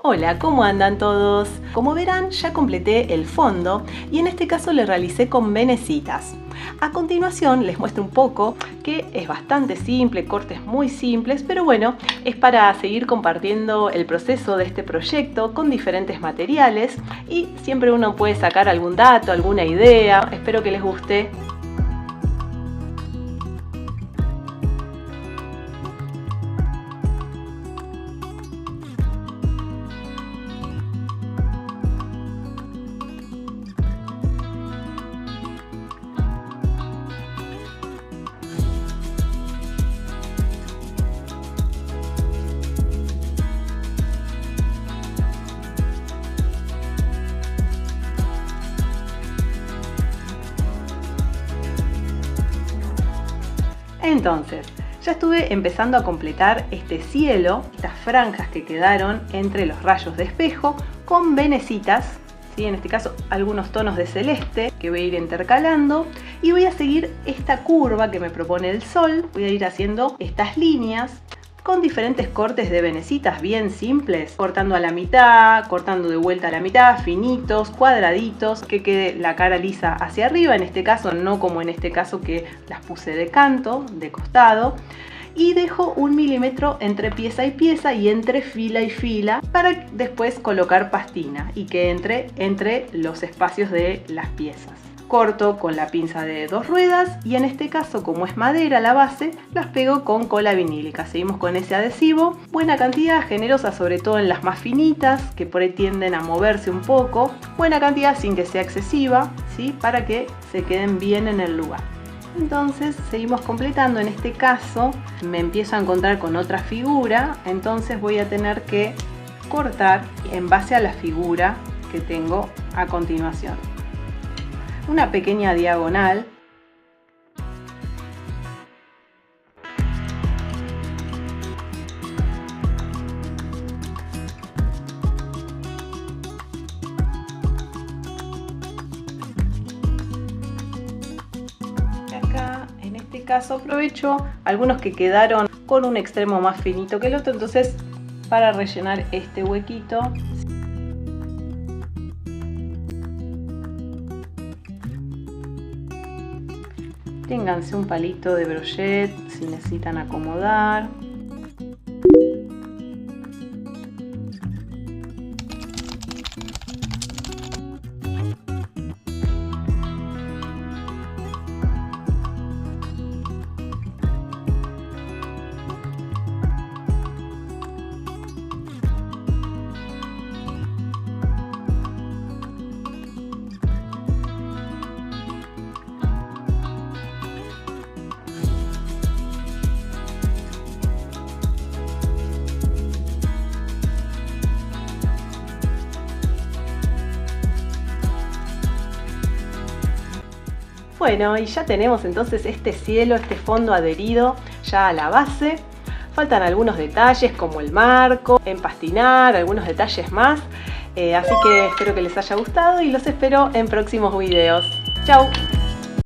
Hola, ¿cómo andan todos? Como verán, ya completé el fondo y en este caso lo realicé con venecitas. A continuación les muestro un poco que es bastante simple, cortes muy simples, pero bueno, es para seguir compartiendo el proceso de este proyecto con diferentes materiales y siempre uno puede sacar algún dato, alguna idea. Espero que les guste. Entonces, ya estuve empezando a completar este cielo, estas franjas que quedaron entre los rayos de espejo con venecitas, ¿sí? En este caso algunos tonos de celeste que voy a ir intercalando y voy a seguir esta curva que me propone el sol. Voy a ir haciendo estas líneas con diferentes cortes de venecitas bien simples, cortando a la mitad, cortando de vuelta a la mitad, finitos, cuadraditos, que quede la cara lisa hacia arriba, en este caso no como en este caso que las puse de canto, de costado, y dejo 1 milímetro entre pieza y pieza y entre fila y fila para después colocar pastina y que entre los espacios de las piezas. Corto con la pinza de 2 ruedas y en este caso, como es madera la base, las pego con cola vinílica. Seguimos con ese adhesivo, buena cantidad, generosa sobre todo en las más finitas que por ahí tienden a moverse un poco, buena cantidad sin que sea excesiva, ¿sí? Para que se queden bien en el lugar. Entonces seguimos completando. En este caso me empiezo a encontrar con otra figura, entonces voy a tener que cortar en base a la figura que tengo a continuación. Una pequeña diagonal. Acá, en este caso, aprovecho algunos que quedaron con un extremo más finito que el otro, entonces para rellenar este huequito. Ténganse un palito de brochet si necesitan acomodar. Bueno, y ya tenemos entonces este cielo, este fondo adherido ya a la base. Faltan algunos detalles como el marco, empastinar, algunos detalles más. Así que espero que les haya gustado y los espero en próximos videos. ¡Chao!